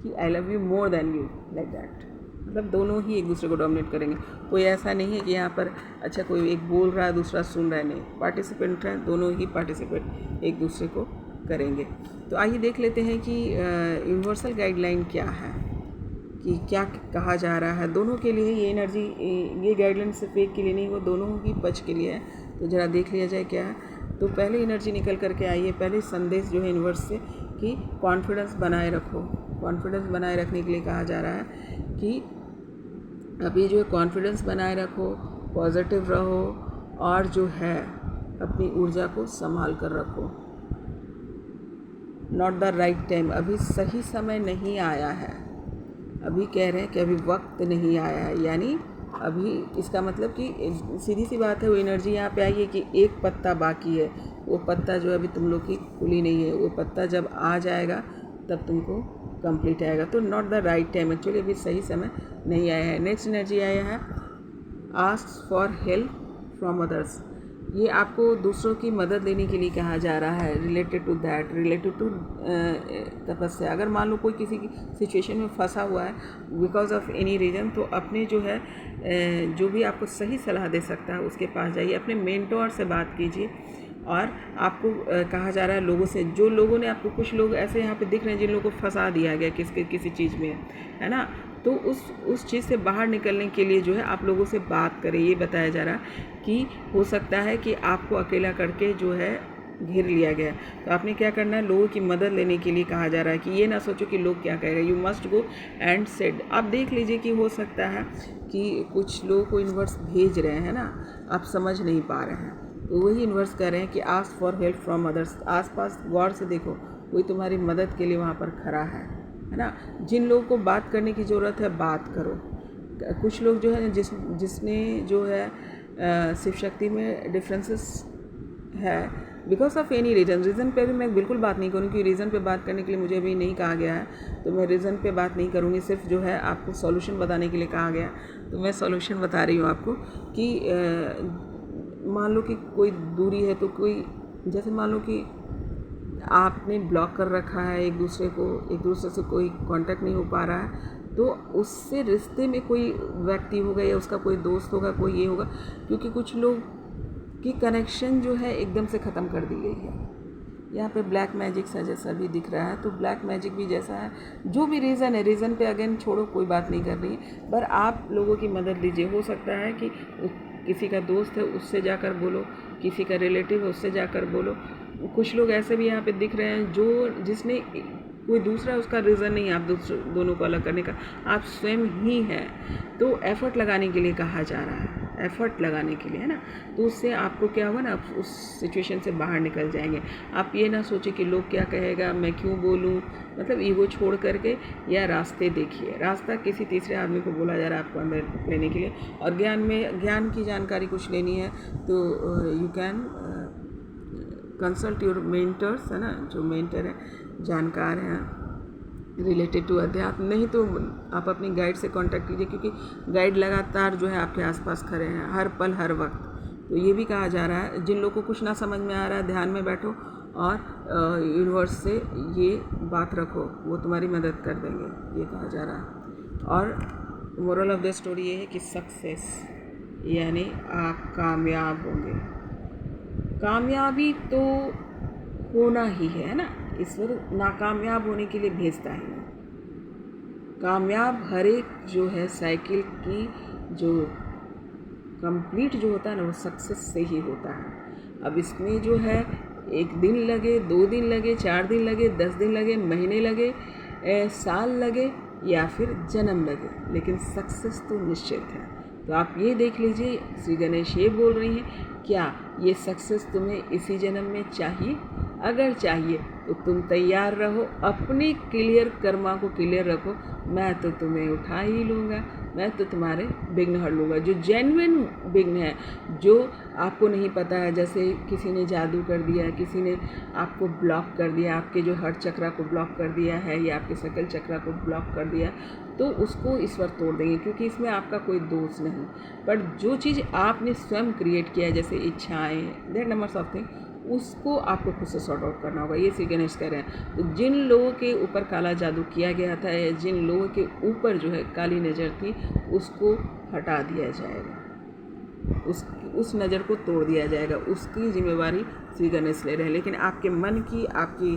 कि I love you more than you, like that. मतलब दोनों ही एक दूसरे को डोमिनेट करेंगे। कोई ऐसा नहीं है कि यहाँ पर अच्छा कोई एक बोल रहा है दूसरा सुन रहा है, नहीं, पार्टिसिपेंट हैं, दोनों ही पार्टिसिपेट एक दूसरे को करेंगे। तो आइए देख लेते हैं कि यूनिवर्सल गाइडलाइन क्या है, कि क्या कहा जा रहा है दोनों के लिए। ये एनर्जी, ये गाइडलाइन सिर्फ एक के लिए नहीं, वो दोनों ही पक्ष के लिए है। तो ज़रा देख लिया जाए क्या है। तो पहले एनर्जी निकल करके आई है, पहले संदेश जो है यूनिवर्स से कि कॉन्फिडेंस बनाए रखो। कॉन्फिडेंस बनाए रखने के लिए कहा जा रहा है कि अभी जो है कॉन्फिडेंस बनाए रखो, पॉजिटिव रहो और जो है अपनी ऊर्जा को संभाल कर रखो। नॉट द राइट टाइम, अभी सही समय नहीं आया है। अभी कह रहे हैं कि अभी वक्त नहीं आया है, यानी अभी इसका मतलब कि सीधी सी बात है, वो एनर्जी यहाँ पे आई है कि एक पत्ता बाकी है, वो पत्ता जो अभी तुम लोग की खुली नहीं है, वो पत्ता जब आ जाएगा तब तुमको कंप्लीट आएगा। तो not the right time, actually अभी सही समय नहीं आया है। नेक्स्ट एनर्जी आया है ask for help from others. ये आपको दूसरों की मदद लेने के लिए कहा जा रहा है, related to that, related to तपस्या। अगर मान लो कोई किसी की सिचुएशन में फंसा हुआ है बिकॉज ऑफ एनी रीज़न, तो अपने जो है जो भी आपको सही सलाह दे सकता है उसके पास जाइए, अपने मेंटोर से बात कीजिए। और आपको कहा जा रहा है लोगों से, जो लोगों ने आपको, कुछ लोग ऐसे यहाँ पे दिख रहे हैं जिन लोगों को फंसा दिया गया किसी चीज़ में, है ना, तो उस चीज़ से बाहर निकलने के लिए जो है आप लोगों से बात करें। ये बताया जा रहा है कि हो सकता है कि आपको अकेला करके जो है घेर लिया गया, तो आपने क्या करना है, लोगों की मदद लेने के लिए कहा जा रहा है कि ये ना सोचो कि लोग क्या कहेंगे, you must go and said. आप देख लीजिए कि हो सकता है कि कुछ लोगों को यूनिवर्स भेज रहे हैं ना, आप समझ नहीं पा रहे हैं, तो वही यूनिवर्स कह रहे हैं कि ask for help from others. आसपास गौर से देखो, कोई तुम्हारी मदद के लिए वहाँ पर खड़ा है ना। जिन लोगों को बात करने की ज़रूरत है बात करो। कुछ लोग जो है जिसने जो है शिव शक्ति में डिफरेंसेस है बिकॉज ऑफ एनी रीज़न पे भी मैं बिल्कुल बात नहीं करूँगी, क्योंकि रीज़न पे बात करने के लिए मुझे अभी नहीं कहा गया है, तो मैं रीज़न पे बात नहीं करूँगी। सिर्फ जो है आपको सॉल्यूशन बताने के लिए कहा गया, तो मैं सॉल्यूशन बता रही हूँ आपको कि मान लो कि कोई दूरी है, तो कोई जैसे मान लो कि आपने ब्लॉक कर रखा है एक दूसरे से कोई कांटेक्ट नहीं हो पा रहा है, तो उससे रिश्ते में कोई व्यक्ति होगा या उसका कोई दोस्त होगा, कोई ये होगा, क्योंकि कुछ लोग की कनेक्शन जो है एकदम से ख़त्म कर दी गई है। यहाँ पे ब्लैक मैजिक सा जैसा भी दिख रहा है, तो ब्लैक मैजिक भी जैसा है। जो भी रीज़न है, रीज़न पे अगेन छोड़ो, कोई बात नहीं कर रही है, पर आप लोगों की मदद लीजिए। हो सकता है कि किसी का दोस्त है उससे जाकर बोलो, किसी का रिलेटिव है उससे जाकर बोलो। कुछ लोग ऐसे भी यहाँ पे दिख रहे हैं जिसने कोई दूसरा उसका रीज़न नहीं है आप दोनों को अलग करने का, आप स्वयं ही हैं। तो एफ़र्ट लगाने के लिए कहा जा रहा है, एफ़र्ट लगाने के लिए, है ना। तो उससे आपको क्या होगा ना, आप उस सिचुएशन से बाहर निकल जाएंगे। आप ये ना सोचें कि लोग क्या कहेगा, मैं क्यों बोलूँ, मतलब ईगो छोड़ करके या रास्ते देखिए। रास्ता किसी तीसरे आदमी को बोला जा रहा है आपको अंदर लेने के लिए। और ज्ञान की जानकारी कुछ लेनी है तो you can consult your mentors, है ना, जो मेंटर है, जानकार हैं रिलेटेड टू अध्यात्म। नहीं तो आप अपनी गाइड से कांटेक्ट कीजिए, क्योंकि गाइड लगातार जो है आपके आसपास खड़े हैं हर पल हर वक्त। तो ये भी कहा जा रहा है, जिन लोगों को कुछ ना समझ में आ रहा है, ध्यान में बैठो और यूनिवर्स से ये बात रखो, वो तुम्हारी मदद कर देंगे, ये कहा जा रहा है। और मोरल ऑफ द स्टोरी ये है कि सक्सेस यानी आप कामयाब होंगे। कामयाबी तो होना ही है ना, ईश्वर नाकामयाब होने के लिए भेजता ही नहीं। कामयाब हर एक जो है साइकिल की जो कंप्लीट जो होता है ना, वो सक्सेस से ही होता है। अब इसमें जो है 1 दिन लगे, 2 दिन लगे, 4 दिन लगे, 10 दिन लगे, महीने लगे, साल लगे या फिर जन्म लगे, लेकिन सक्सेस तो निश्चित है। तो आप ये देख लीजिए, श्री गणेश ये बोल रही हैं, क्या ये सक्सेस तुम्हें इसी जन्म में चाहिए? अगर चाहिए तो तुम तैयार रहो, अपने क्लियर कर्मा को क्लियर रखो, मैं तो तुम्हें उठा ही लूँगा, मैं तो तुम्हारे विघ्न हर लूँगा। जो जेन्युइन विघ्न है, जो आपको नहीं पता है, जैसे किसी ने जादू कर दिया, किसी ने आपको ब्लॉक कर दिया, आपके जो हर्ट चक्रा को ब्लॉक कर दिया है या आपके सकल चक्रा को ब्लॉक कर दिया, तो उसको ईश्वर तोड़ देंगे, क्योंकि इसमें आपका कोई दोष नहीं। पर जो चीज़ आपने स्वयं क्रिएट किया है, जैसे इच्छाएँ, देयर नंबर्स ऑफ थिंग, उसको आपको खुद से सॉर्ट आउट करना होगा। ये श्री गणेश कह रहे हैं। तो जिन लोगों के ऊपर काला जादू किया गया था या जिन लोगों के ऊपर जो है काली नज़र थी, उसको हटा दिया जाएगा, उस नज़र को तोड़ दिया जाएगा। उसकी जिम्मेवारी श्री गणेश ले रहे हैं, लेकिन आपके मन की, आपकी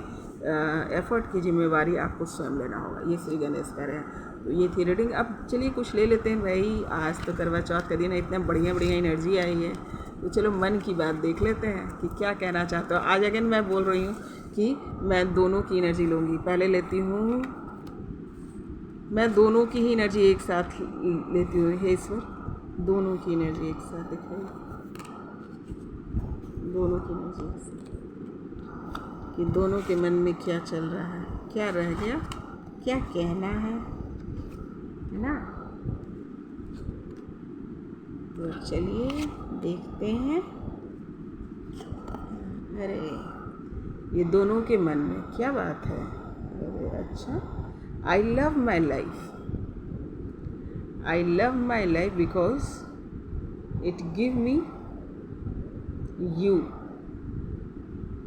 एफर्ट की जिम्मेवारी आपको स्वयं लेना होगा। ये श्री गणेश कह रहे हैं। तो ये थी रीडिंग। अब चलिए कुछ ले लेते हैं भाई, आज तो करवा चौथ का दिन है, इतना बढ़िया एनर्जी आई है, तो चलो मन की बात देख लेते हैं कि क्या कहना चाहते हो। आज अगेन मैं बोल रही हूँ कि मैं दोनों की एनर्जी लूँगी। पहले लेती हूँ मैं दोनों की ही एनर्जी एक साथ लेती हूँ। हे ईश्वर, दोनों की एनर्जी एक साथ दिखाइए, दोनों की एनर्जी एक साथ, कि दोनों के मन में क्या चल रहा है, क्या रह गया, क्या कहना है ना। तो चलिए देखते हैं। अरे ये दोनों के मन में क्या बात है। अरे अच्छा, I love my life, I love my life because it give me you,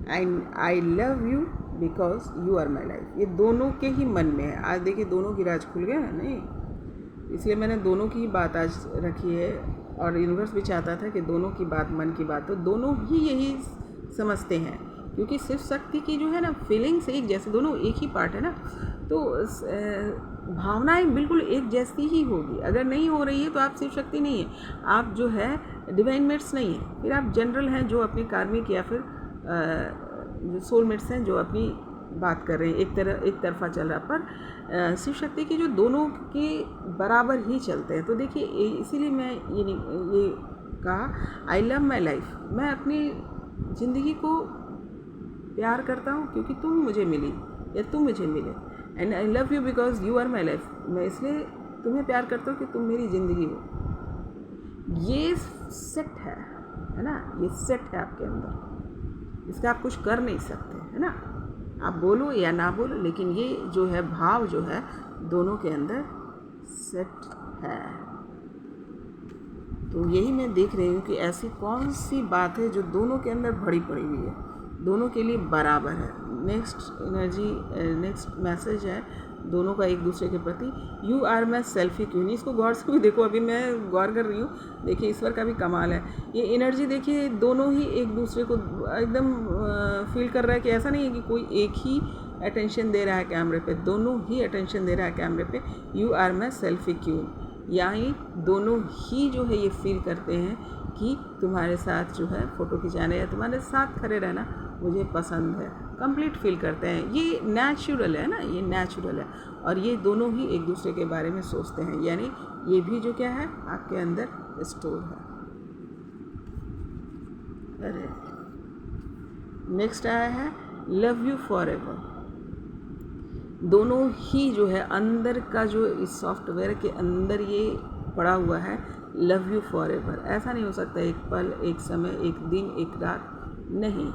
I love you because you are my life. ये दोनों के ही मन में है। आज देखिए दोनों की राज खुल गया नहीं, इसलिए मैंने दोनों की ही बात आज रखी है। और यूनिवर्स भी चाहता था कि दोनों की बात मन की बात हो, दोनों ही यही समझते हैं, क्योंकि शिव शक्ति की जो है ना फीलिंग्स एक जैसे, दोनों एक ही पार्ट है ना, तो भावनाएं बिल्कुल एक जैसी ही होगी। अगर नहीं हो रही है तो आप शिव शक्ति नहीं है, आप जो है डिवाइन मेट्स नहीं है, फिर आप जनरल हैं जो अपनी कार्मिक या फिर जो सोलमेट्स हैं जो अपनी बात कर रहे हैं, एक तरफा चल रहा। पर शिव शक्ति की जो दोनों के बराबर ही चलते हैं। तो देखिए इसीलिए मैं ये कहा आई लव माई लाइफ, मैं अपनी ज़िंदगी को प्यार करता हूँ क्योंकि तुम मुझे मिली या तुम मुझे मिले, and I love you because you are my life. मैं इसलिए तुम्हें प्यार करता हूँ कि तुम मेरी ज़िंदगी हो। ये सेट है ना, ये सेट है आपके अंदर, इसका आप कुछ कर नहीं सकते, है ना। आप बोलो या ना बोलो, लेकिन ये जो है भाव जो है दोनों के अंदर सेट है। तो यही मैं देख रही हूँ कि ऐसी कौन सी बात है जो दोनों के अंदर भरी पड़ी हुई है, दोनों के लिए बराबर है। नेक्स्ट एनर्जी, नेक्स्ट मैसेज है दोनों का एक दूसरे के प्रति, you are my selfie queen. इसको गौर से भी देखो, अभी मैं गौर कर रही हूँ, देखिए ईश्वर का भी कमाल है। ये एनर्जी देखिए दोनों ही एक दूसरे को एकदम फील कर रहा है कि ऐसा नहीं है कि कोई एक ही अटेंशन दे रहा है कैमरे पे, दोनों ही अटेंशन दे रहा है कैमरे पे। You are my selfie queen, यानी दोनों ही जो है ये फील करते हैं कि तुम्हारे साथ जो है फ़ोटो खिंचाना या तुम्हारे साथ खड़े रहना मुझे पसंद है, कंप्लीट फील करते हैं। ये नेचुरल है ना, ये नेचुरल है। और ये दोनों ही एक दूसरे के बारे में सोचते हैं, यानी ये भी जो क्या है आपके अंदर स्टोर है। अरे नेक्स्ट आया है लव यू फॉर एवर। दोनों ही जो है अंदर का जो इस सॉफ्टवेयर के अंदर ये पड़ा हुआ है, लव यू फॉर एवर। ऐसा नहीं हो सकता एक पल, एक समय, एक दिन, एक रात, नहीं।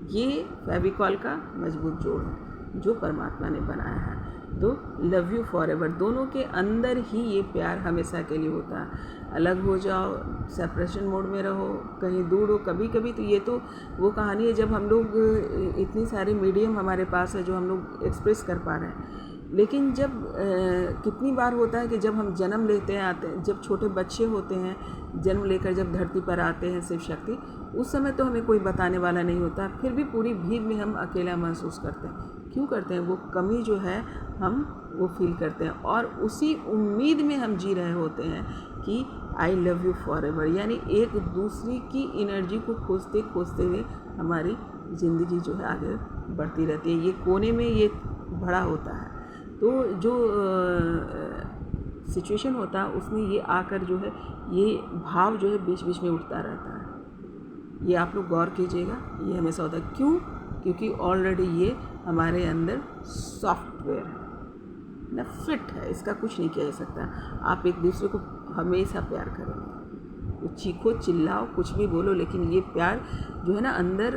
ये फेविकॉल का मजबूत जोड़ है जो परमात्मा ने बनाया है। तो लव यू फॉर एवर, दोनों के अंदर ही ये प्यार हमेशा के लिए होता है। अलग हो जाओ, सेपरेशन मोड में रहो, कहीं दूर हो, कभी कभी तो ये तो वो कहानी है जब हम लोग इतनी सारी मीडियम हमारे पास है जो हम लोग एक्सप्रेस कर पा रहे हैं। लेकिन जब कितनी बार होता है कि जब हम जन्म लेते हैं, आते हैं, जब छोटे बच्चे होते हैं, जन्म लेकर जब धरती पर आते हैं शिव शक्ति, उस समय तो हमें कोई बताने वाला नहीं होता, फिर भी पूरी भीड़ में हम अकेला महसूस करते हैं। क्यों करते हैं? वो कमी जो है हम वो फील करते हैं, और उसी उम्मीद में हम जी रहे होते हैं कि I love you for ever, यानी एक दूसरे की एनर्जी को खोजते खोजते हुए हमारी ज़िंदगी जो है आगे बढ़ती रहती है। ये कोने में ये बड़ा होता है, तो जो सिचुएशन होता है उसमें ये आकर जो है ये भाव जो है बीच बीच में उठता रहता है। ये आप लोग गौर कीजिएगा, ये हमेशा होता है। क्यों? क्योंकि ऑलरेडी ये हमारे अंदर सॉफ्टवेयर है ना, फिट है, इसका कुछ नहीं किया जा सकता। आप एक दूसरे को हमेशा प्यार करेंगे, तो चीखो चिल्लाओ कुछ भी बोलो, लेकिन ये प्यार जो है ना अंदर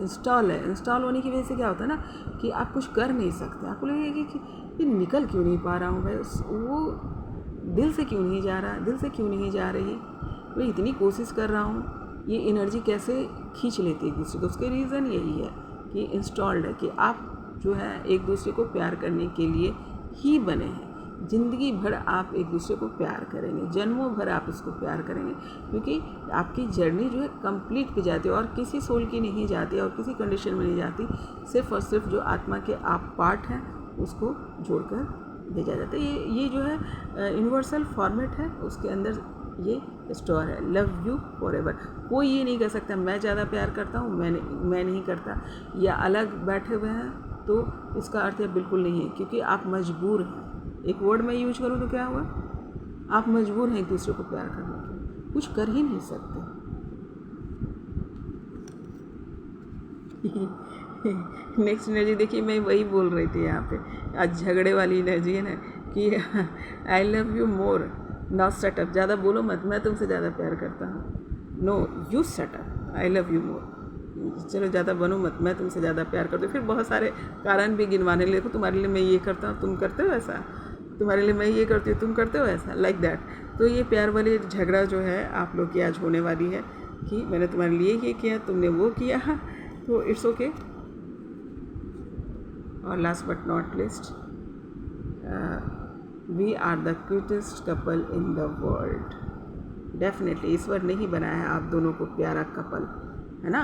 इंस्टॉल है। इंस्टॉल होने की वजह से क्या होता है ना कि आप कुछ कर नहीं सकते, आपको लगेगा कि ये निकल क्यों नहीं पा रहा हूँ भाई, वो दिल से क्यों नहीं जा रहा, दिल से क्यों नहीं जा रही, मैं इतनी कोशिश कर रहा हूँ, ये एनर्जी कैसे खींच लेती है एक दूसरे को। उसके रीज़न यही है कि इंस्टॉल्ड है कि आप जो है एक दूसरे को प्यार करने के लिए ही बने हैं। ज़िंदगी भर आप एक दूसरे को प्यार करेंगे, जन्मों भर आप इसको प्यार करेंगे, क्योंकि आपकी जर्नी जो है कंप्लीट की जाती है और किसी सोल की नहीं जाती और किसी कंडीशन में नहीं जाती। सिर्फ और सिर्फ जो आत्मा के आप पार्ट हैं उसको जोड़कर भेजा जाता है। ये जो है यूनिवर्सल फॉर्मेट है, उसके अंदर ये स्टोर है लव यू फॉर एवर। कोई ये नहीं कह सकता मैं ज़्यादा प्यार करता हूँ, मैं नहीं करता, या अलग बैठे हुए हैं, तो इसका अर्थ यह बिल्कुल नहीं है, क्योंकि आप मजबूर हैं। एक वर्ड मैं यूज करूँ तो क्या हुआ, आप मजबूर हैं एक दूसरे को प्यार करने के, कुछ कर ही नहीं सकते। नेक्स्ट एनर्जी देखिए, मैं वही बोल रही थी यहाँ पे, आज झगड़े वाली एनर्जी है ना कि I love you more, not shut up, ज़्यादा बोलो मत, मैं तुमसे ज़्यादा प्यार करता हूँ, no you shut up, I love you more, चलो ज़्यादा बनो मत, मैं तुमसे ज़्यादा प्यार करती हूँ। फिर बहुत सारे कारण भी गिनवाने लगे, देखो तुम्हारे लिए मैं ये करता हूँ तुम करते हो ऐसा, तुम्हारे लिए मैं ये करती हूँ तुम करते हो ऐसा, लाइक दैट। तो ये प्यार वाली झगड़ा जो है आप लोग की आज होने वाली है कि मैंने तुम्हारे लिए ये किया, तुमने वो किया, तो इट्स ओके। और last but not least, we are the cutest couple in the world. Definitely ईश्वर ने ही बनाया है आप दोनों को प्यारा कपल, है ना।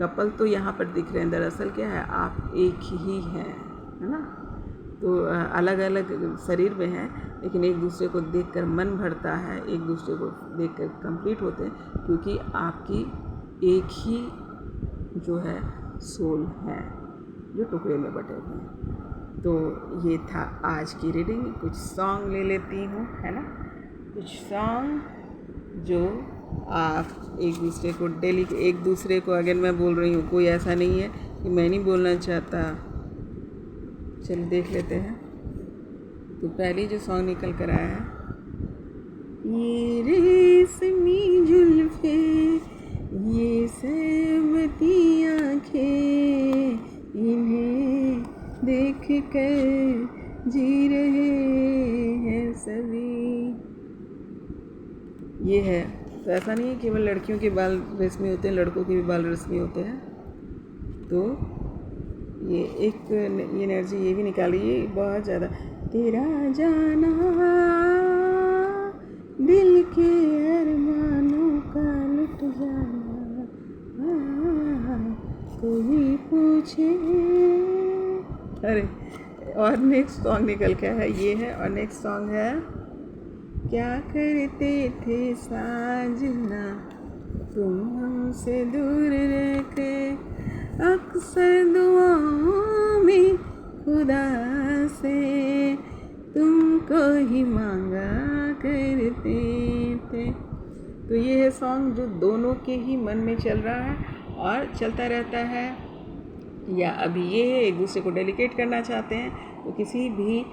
कपल तो यहाँ पर दिख रहे हैं, दरअसल क्या है, आप एक ही हैं, है ना। तो अलग अलग शरीर में हैं, लेकिन एक दूसरे को देखकर मन भरता है, एक दूसरे को देखकर कंप्लीट होते हैं, क्योंकि आपकी एक ही जो है सोल है जो टुकड़े में बटे हुए हैं। तो ये था आज की रीडिंग। कुछ सॉन्ग ले लेती हूँ, है ना, कुछ सॉन्ग जो आप एक दूसरे को डेली, एक दूसरे को, अगर मैं बोल रही हूँ, कोई ऐसा नहीं है कि मैं नहीं बोलना चाहता। चलो देख लेते हैं। तो पहले जो सॉन्ग निकल कर आया है, ये रेशमी जुल्फे, ये सहमती आँखें, इन्हें देख कर जी रहे हैं सभी। ये है, तो ऐसा नहीं है केवल लड़कियों के बाल रेशमी होते हैं, लड़कों के भी बाल रेशमी होते हैं। तो ये एक ये एनर्जी ये भी निकाली, ये बहुत ज़्यादा। तेरा जाना दिल के अरमानों का लुट जाना, कोई पूछे। अरे, और नेक्स्ट सॉन्ग निकल के है, ये है। और नेक्स्ट सॉन्ग है, क्या करते थे साजना तुम हमसे दूर रह के, अक्सर दुआओं में खुदा से तुमको ही मांगा करते थे। तो ये है सॉन्ग जो दोनों के ही मन में चल रहा है और चलता रहता है, या अभी ये है एक दूसरे को डेडिकेट करना चाहते हैं। तो किसी भी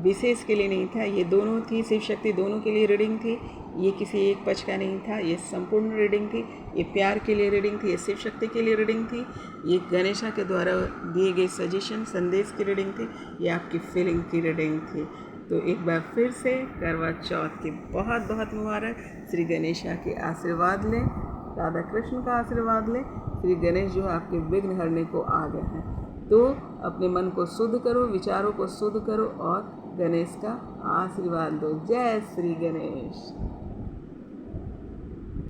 विशेष के लिए नहीं था, ये दोनों थी, शिव शक्ति दोनों के लिए रीडिंग थी। ये किसी एक पक्ष का नहीं था, ये संपूर्ण रीडिंग थी। ये प्यार के लिए रीडिंग थी, ये शिव शक्ति के लिए रीडिंग थी, ये गणेशा के द्वारा दिए गए सजेशन संदेश की रीडिंग थी, ये आपकी फीलिंग की रीडिंग थी। तो एक बार फिर से करवा चौथ की बहुत बहुत मुबारक। श्री गणेशा के आशीर्वाद लें, राधा कृष्ण का आशीर्वाद लें। श्री गणेश जो आपके विघ्न हरने को आ गए हैं। तो अपने मन को शुद्ध करो, विचारों को शुद्ध करो और गणेश का आशीर्वाद दो। जय श्री गणेश।